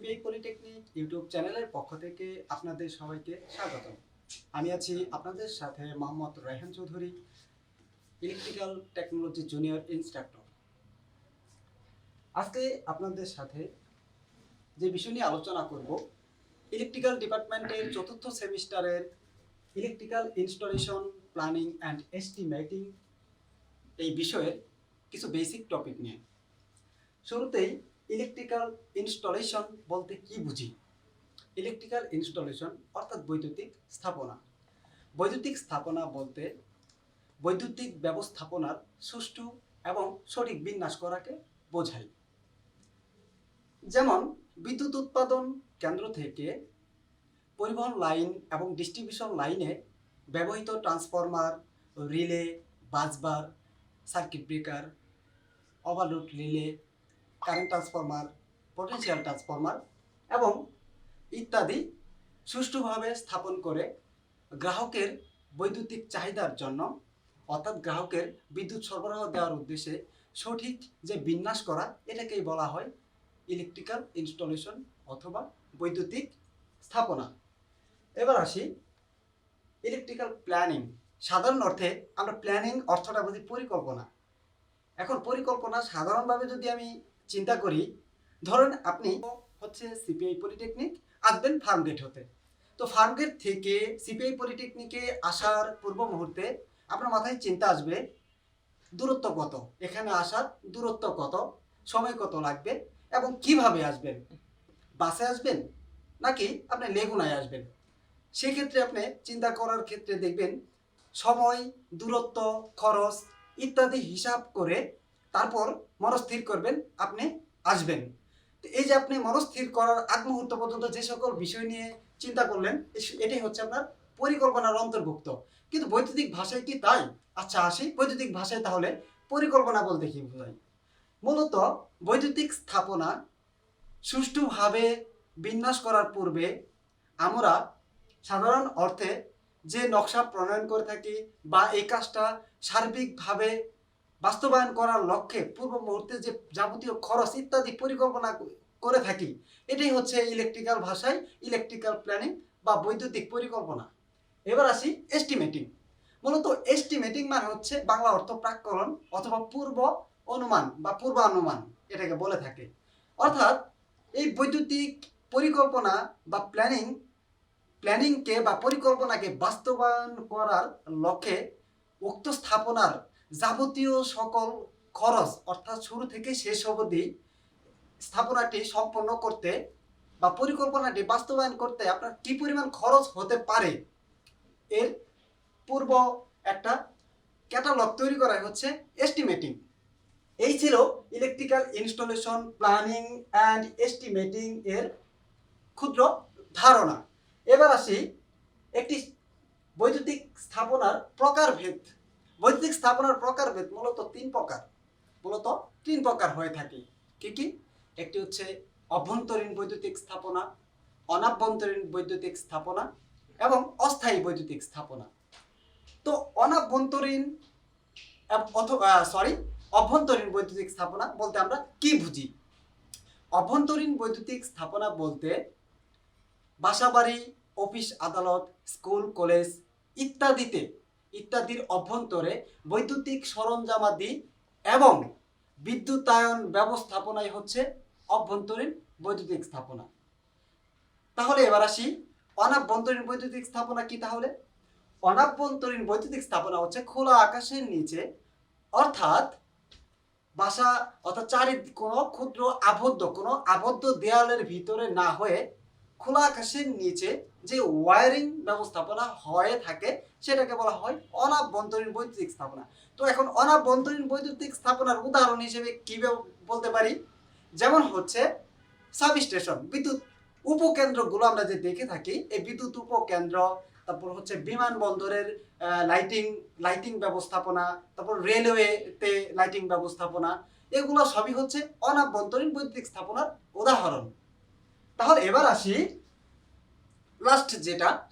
CPI polytechnic YouTube চ্যানেলের পক্ষ থেকে আপনাদের সবাইকে স্বাগত। আমি আছি আপনাদের সাথে Mohammad Raihan Chowdhury, electrical technology junior instructor. আজকে আপনাদের সাথে যে বিষয় নিয়ে আলোচনা করব, ইলেকট্রিক্যাল ডিপার্টমেন্টের চতুর্থ সেমিস্টারের electrical installation, planning and estimating এই বিষয়ের কিছু বেসিক টপিক নিয়ে। শুরুতেই ইলেকট্রিক্যাল ইনস্টলেশন বলতে কি বুঝি? ইলেকট্রিক্যাল ইনস্টলেশন অর্থাৎ বৈদ্যুতিক স্থাপনা। বৈদ্যুতিক স্থাপনা বলতে বৈদ্যুতিক ব্যবস্থাপনার সুষ্ঠু এবং সঠিক বিন্যাস করাকে বোঝায়। যেমন বিদ্যুৎ উৎপাদন কেন্দ্র থেকে পরিবহন লাইন এবং ডিস্ট্রিবিউশন লাইনে ব্যবহৃত transformer, relay, বাসবার, circuit breaker, overload relay, current transformer, potential transformer এবং ইত্যাদি সুষ্ঠুভাবে স্থাপন করে গ্রাহকের বৈদ্যুতিক চাহিদার জন্য, অর্থাৎ গ্রাহকের বিদ্যুৎ সরবরাহ দেওয়ার উদ্দেশ্যে সঠিক যে বিন্যাস করা, এটাকেই বলা হয় ইলেকট্রিক্যাল ইনস্টলেশন অথবা বৈদ্যুতিক স্থাপনা। এবার আসি ইলেকট্রিক্যাল প্ল্যানিং। সাধারণ অর্থে আমরা প্ল্যানিং অর্থটা বুঝি পরিকল্পনা। এখন পরিকল্পনা সাধারণভাবে যদি আমি চিন্তা করি, ধরেন আপনি হচ্ছে সিপিআই পলিটেকনিক আসবেন ফার্মগেট হতে। তো ফার্মগেট থেকে সিপিআই পলিটেকনিকে আসার পূর্ব মুহূর্তে আপনার মাথায় চিন্তা আসবে দূরত্ব কত, এখানে আসার দূরত্ব কত, সময় কত লাগবে এবং কিভাবে আসবেন। বাসে আসবেন নাকি আপনি লেগুনায় আসবেন? সেক্ষেত্রে আপনি চিন্তা করার ক্ষেত্রে দেখবেন সময়, দূরত্ব, খরচ ইত্যাদি হিসাব করে তারপর মনস্থির করবেন আপনি আসবেন। তো এই যে আপনি মনস্থির করার আগ মুহূর্ত পর্যন্ত যে সকল বিষয় নিয়ে চিন্তা করলেন, এটাই হচ্ছে আপনার পরিকল্পনার অন্তর্ভুক্ত। কিন্তু বৈদ্যুতিক ভাষায় কি তাই? আচ্ছা আসি বৈদ্যুতিক ভাষায়, তাহলে পরিকল্পনা বলতে কি বোঝায়? মূলত বৈদ্যুতিক স্থাপনা সুষ্ঠুভাবে বিন্যাস করার পূর্বে আমরা সাধারণ অর্থে যে নকশা প্রণয়ন করে থাকি বা এই কাজটা সার্বিকভাবে বাস্তবায়ন করার লক্ষ্যে পূর্ব মুহূর্তে যে যাবতীয় খরচ ইত্যাদি পরিকল্পনা করে থাকি, এটাই হচ্ছে ইলেকট্রিক্যাল ভাষায় ইলেকট্রিক্যাল প্ল্যানিং বা বৈদ্যুতিক পরিকল্পনা। এবার আসি এস্টিমেটিং। মূলত এস্টিমেটিং মানে হচ্ছে বাংলা অর্থ প্রাক্কলন অথবা পূর্ব অনুমান বা পূর্বানুমান, এটাকে বলে থাকে। অর্থাৎ এই বৈদ্যুতিক পরিকল্পনা বা প্ল্যানিংকে বা পরিকল্পনাকে বাস্তবায়ন করার লক্ষ্যে উক্ত স্থাপনার যাবতীয় সকল খরচ, অর্থাৎ শুরু থেকে শেষ অবধি স্থাপনাটি সম্পন্ন করতে বা পরিকল্পনাটি বাস্তবায়ন করতে আপনার কি পরিমাণ খরচ হতে পারে, এর পূর্ব একটা ক্যাটালগ তৈরি করা হচ্ছে এস্টিমেটিং। এই ছিল electrical installation, planning and estimating এর ক্ষুদ্র ধারণা। এবার আসি একটি বৈদ্যুতিক স্থাপনার প্রকারভেদ। বৈদ্যুতিক স্থাপনার প্রকারভেদ মূলত তিন প্রকার হয়ে থাকে। কি কি? একটি হচ্ছে অভ্যন্তরীণ বৈদ্যুতিক স্থাপনা, অনাভ্যন্তরীণ বৈদ্যুতিক স্থাপনা এবং অস্থায়ী বৈদ্যুতিক স্থাপনা। তো অভ্যন্তরীণ বৈদ্যুতিক স্থাপনা বলতে আমরা কি বুঝি? অভ্যন্তরীণ বৈদ্যুতিক স্থাপনা বলতে বাসাবাড়ি, অফিস আদালত, স্কুল কলেজ ইত্যাদির অভ্যন্তরে বৈদ্যুতিক সরঞ্জামাদি এবং বিদ্যুতায়ন ব্যবস্থাপনাই হচ্ছে অভ্যন্তরীণ বৈদ্যুতিক স্থাপনা। তাহলে এবার আসি অনাভ্যন্তরীণ বৈদ্যুতিক স্থাপনা কি? তাহলে অনাভ্যন্তরীণ বৈদ্যুতিক স্থাপনা হচ্ছে খোলা আকাশের নিচে, অর্থাৎ বাসা অর্থাৎ কোনো আবদ্ধ দেয়ালের ভিতরে না হয়ে খোলা আকাশের নিচে যে ওয়্যারিং ব্যবস্থাপনা হয়ে থাকে, সেটাকে বলা হয় অনাভ্যন্তরীণ বৈদ্যুতিক স্থাপনা। তো এখন অনাভ্যন্তরীণ বৈদ্যুতিক স্থাপনার উদাহরণ হিসেবে কি বলতে পারি? যেমন হচ্ছে সাবস্টেশন, বিদ্যুৎ উপকেন্দ্রগুলো আমরা যে দেখে থাকি, এই বিদ্যুৎ উপকেন্দ্র, তারপর হচ্ছে বিমানবন্দরের লাইটিং ব্যবস্থাপনা, তারপর রেলওয়েতে লাইটিং ব্যবস্থাপনা, এগুলো সবই হচ্ছে অনাভ্যন্তরীণ বৈদ্যুতিক স্থাপনার উদাহরণ। তাহলে এবার আসি লাস্ট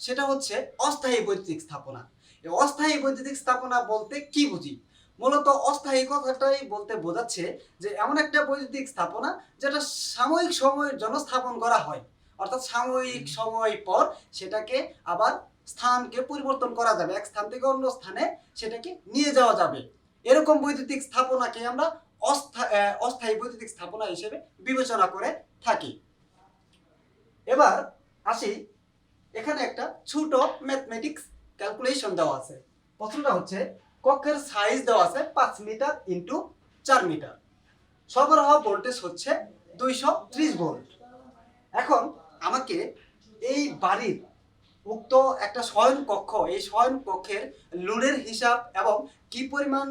সেটা হচ্ছে অস্থায়ী বৈদ্যুতিক স্থাপনা। এই অস্থায়ী বৈদ্যুতিক স্থাপনা বলতে কি বুঝি? মূলত অস্থায়ী কথাটাই বলতে বোঝাচ্ছে যে এমন একটা বৈদ্যুতিক স্থাপনা যেটা সাময়িক সময়ের জন্য স্থাপন করা হয়, অর্থাৎ সাময়িক সময় পর সেটাকে আবার স্থানকে পরিবর্তন করা যাবে, এক স্থান থেকে অন্য স্থানে সেটাকে নিয়ে যাওয়া যাবে। এরকম বৈদ্যুতিক স্থাপনাকে আমরা অস্থায়ী বৈদ্যুতিক স্থাপনা হিসেবে বিবেচনা করে থাকি। এবার আসি, এখানে একটা ছোট ম্যাথমেটিক্স ক্যালকুলেশন দেওয়া আছে। প্রশ্নটা হচ্ছে কক্ষের সাইজ দেওয়া আছে 5 মিটার ইন্টু 4 মিটার, সরবরাহ ভোল্টেজ হচ্ছে 230 ভোল্ট। এখন আমাকে এই বাড়ির উক্ত একটা শয়ন কক্ষ, এই শয়ন কক্ষের লোডের হিসাব এবং কি পরিমাণ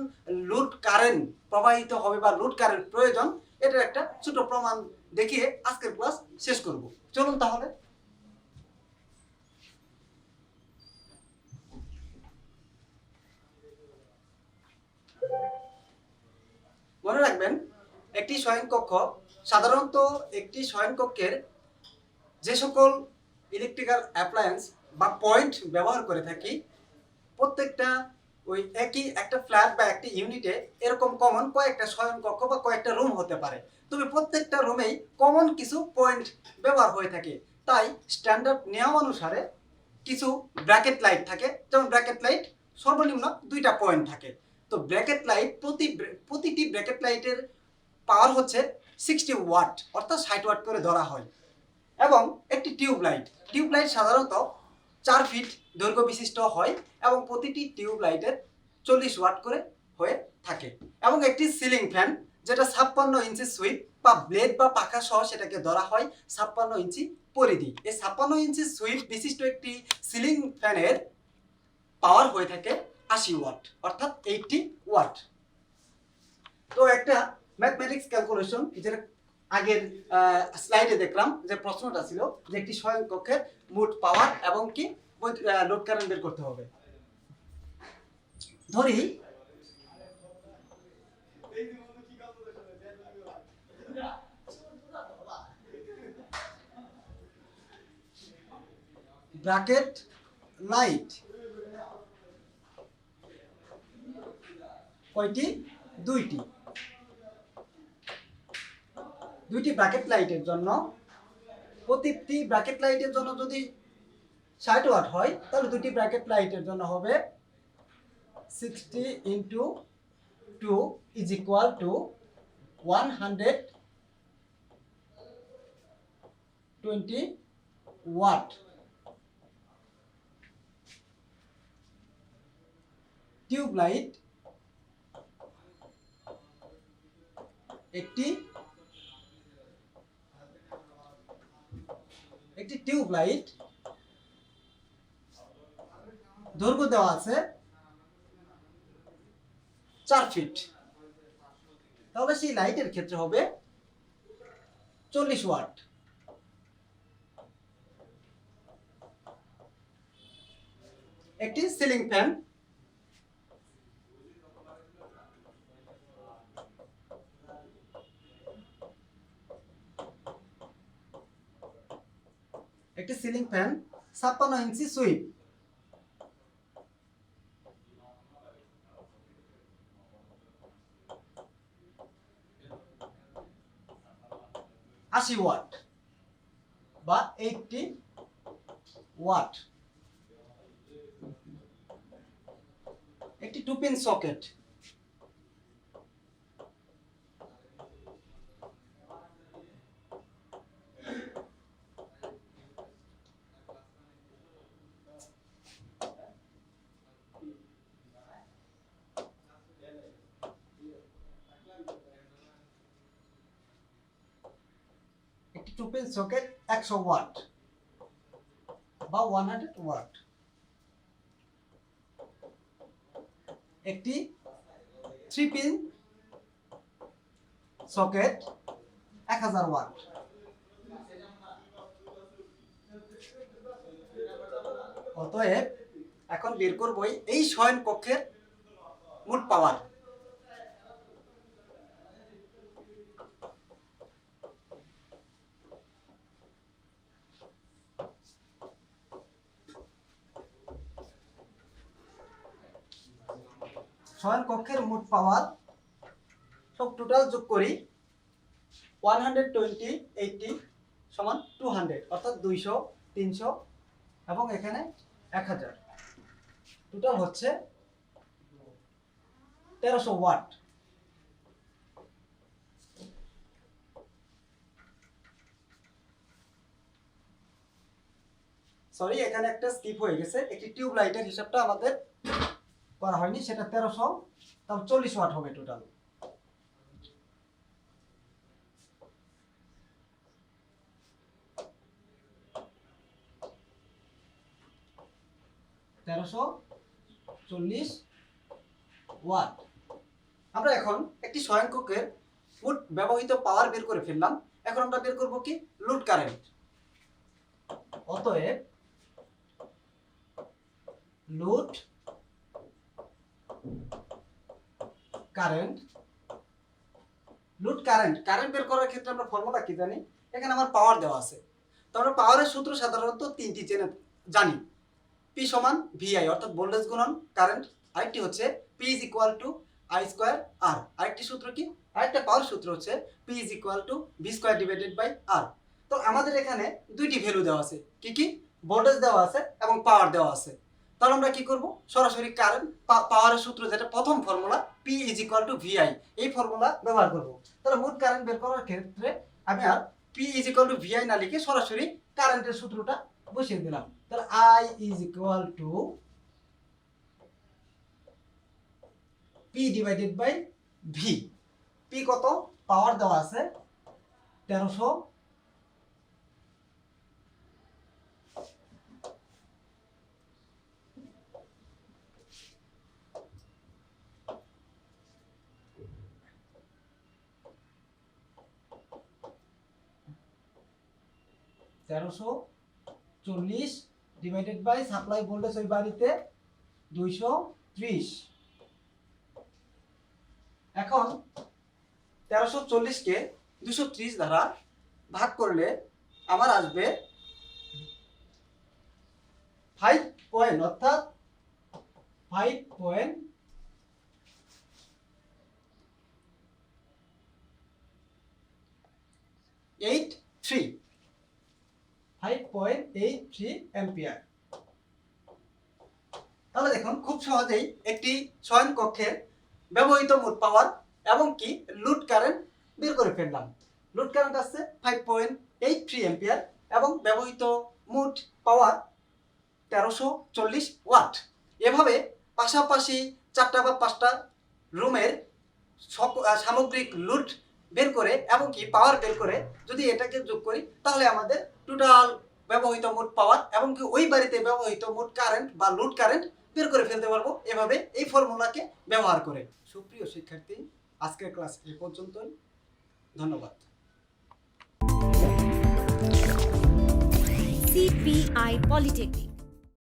লোড কারেন্ট প্রবাহিত হবে বা লোড কারেন্ট প্রয়োজন, এটার একটা ছোট প্রমাণ দেখিয়ে আজকের ক্লাস শেষ করব। চলুন তাহলে। মনে রাখবেন, একটি শয়নকক্ষ সাধারণত একটি শয়নকক্ষের যে সকল ইলেকট্রিক্যাল অ্যাপ্লায়েন্স বা পয়েন্ট ব্যবহার করে থাকি, প্রত্যেকটা ওই একই একটা ফ্ল্যাট বা একটি ইউনিটে এরকম কমন কয়েকটা শয়নকক্ষ বা কয়েকটা রুম হতে পারে, তবে প্রত্যেকটা রুমেই কমন কিছু পয়েন্ট ব্যবহার হয়ে থাকে। তাই স্ট্যান্ডার্ড নিয়ম অনুসারে কিছু ব্র্যাকেট লাইট থাকে, যেমন ব্র্যাকেট লাইট সর্বনিম্ন 2টা পয়েন্ট থাকে। তো ব্র্যাকেট লাইট প্রতিটি ব্র্যাকেট লাইটের পাওয়ার হচ্ছে 60 ওয়াট, অর্থাৎ 60 ওয়াট করে ধরা হয়। এবং একটি টিউব লাইট সাধারণত 4 ফিট দৈর্ঘ্য বিশিষ্ট হয় এবং প্রতিটি টিউব লাইটের 40 ওয়াট করে হয়ে থাকে। এবং একটি সিলিং ফ্যান, যেটা 56 ইঞ্চি সুইপ বা ব্লেড বা পাখা সহ সেটাকে ধরা হয় 56 ইঞ্চি পরিধি। এই 56 ইঞ্চি সুইপ বিশিষ্ট একটি সিলিং ফ্যানের পাওয়ার হয়ে থাকে 80 ওয়াট, অর্থাৎ 80 ওয়াট। তো একটা ম্যাথমেটিক্স ক্যালকুলেশন, যেটা আগের স্লাইডে দেখলাম যে প্রশ্নটা ছিল যে একটি শয়নকক্ষের মোট পাওয়ার এবং কি লোড কারেন্ট বের করতে হবে। ধরি ব্র্যাকেট লাইট কয়টি? দুইটি ব্র্যাকেট লাইটের জন্য, প্রতিটি ব্র্যাকেট লাইটের জন্য যদি 60 ওয়াট হয়, তাহলে দুটি ব্র্যাকেট লাইটের জন্য হবে 60 into 2 is equal to 120 watt. Tube light একটি টিউব লাইট দৈর্ঘ্য দেওয়া আছে 4 ফিট, তাহলে সেই লাইটের ক্ষেত্রে হবে 40 ওয়াট। একটি সিলিং ফ্যান একটি সিলিং ফ্যান 56 ইঞ্চি সুইপ, আশি ওয়াট বা 80 ওয়াট। একটি 2 পিন সকেট, একটি 2 পিন সকেট 100 ওয়াট বা 100 ওয়াট। একটি 3 পিন সকেট 1000 ওয়াট। অতএব এখন বের করবই এই শয়ন কক্ষের মোট পাওয়ার। শয়নকক্ষের মোট পাওয়ার সব টোটাল যোগ করি 120 80 সমান 200 অর্থাৎ 200 300 এবং এখানে 1000 টোটাল হচ্ছে 1300 ওয়াট। সরি, এখানে একটা স্কিপ হয়ে গেছে, একটি টিউব লাইটের হিসাবটা আমাদের করা হয়নি, সেটা 1300 তাও 40 ওয়াট হবে টোটাল। ওয়াট। আমরা এখন একটি শয়নকক্ষের মোট ব্যবহৃত পাওয়ার বের করে ফেললাম। এখন আমরা বের করব কি লোড কারেন্ট। অতএব লোড কারেন্ট কারেন্ট বের করার ক্ষেত্রে আমরা ফর্মুলা কি জানি? এখানে আমার পাওয়ার দেওয়া আছে, তো আমরা পাওয়ারের সূত্র সাধারণত তিনটি জানি। পি সমান ভিআই অর্থাৎ ভোল্টেজ গুণন কারেন্ট, আরেকটি হচ্ছে P is equal to I square R, আরেকটি সূত্র কি, আরেকটা পাওয়ার সূত্র হচ্ছে P is equal to V square divided by R. তো আমাদের এখানে দুইটি ভ্যালু দেওয়া আছে, কি কি, ভোল্টেজ দেওয়া আছে এবং পাওয়ার দেওয়া আছে। তাহলে আমরা কি করব, সরাসরি কারেন্ট পাওয়ারের সূত্র যেটা প্রথম formula P is equal to V I, এই ফর্মুলা ব্যবহার করব। তাহলে মোট কারেন্ট বের করার ক্ষেত্রে আমি আর P is equal to V I না লিখে সরাসরি কারেন্টের সূত্রটা বসিয়ে দিলাম। তাহলে I is equal to P divided by V. P কত, পাওয়ার দেওয়া আছে 1300, ডিভাইডেড বাই সাপ্লাই ভোল্টেজ ওই বাড়িতে 230। এখন 1340 কে 230 দ্বারা ভাগ করলে আমার আসবে 5 পয়েন্ট, অর্থাৎ 5.83 অ্যাম্পিয়ার। তাহলে দেখুন খুব সহজেই একটি শয়নকক্ষের ব্যবহৃত মোট পাওয়ার এবং কি লোড কারেন্ট বের করে ফেললাম। লোড কারেন্ট আসছে 5.83 অ্যাম্পিয়ার এবং ব্যবহৃত মোট পাওয়ার 1340 ওয়াট। এভাবে পাশাপাশি 4টা বা 5টা রুমের সামগ্রিক লোড বের করে এবং কি পাওয়ার বের করে যদি এটাকে যোগ করি তাহলে আমাদের টোটাল ব্যবহৃত মোট পাওয়ার এবং কি ওই বাড়িতে ব্যবহৃত মোট কারেন্ট বা লোড কারেন্ট বের করে ফেলতে পারবো এভাবে এই ফর্মুলাকে ব্যবহার করে। সুপ্রিয় শিক্ষার্থী, আজকের ক্লাস এই পর্যন্তই। ধন্যবাদ। CPI Polytechnic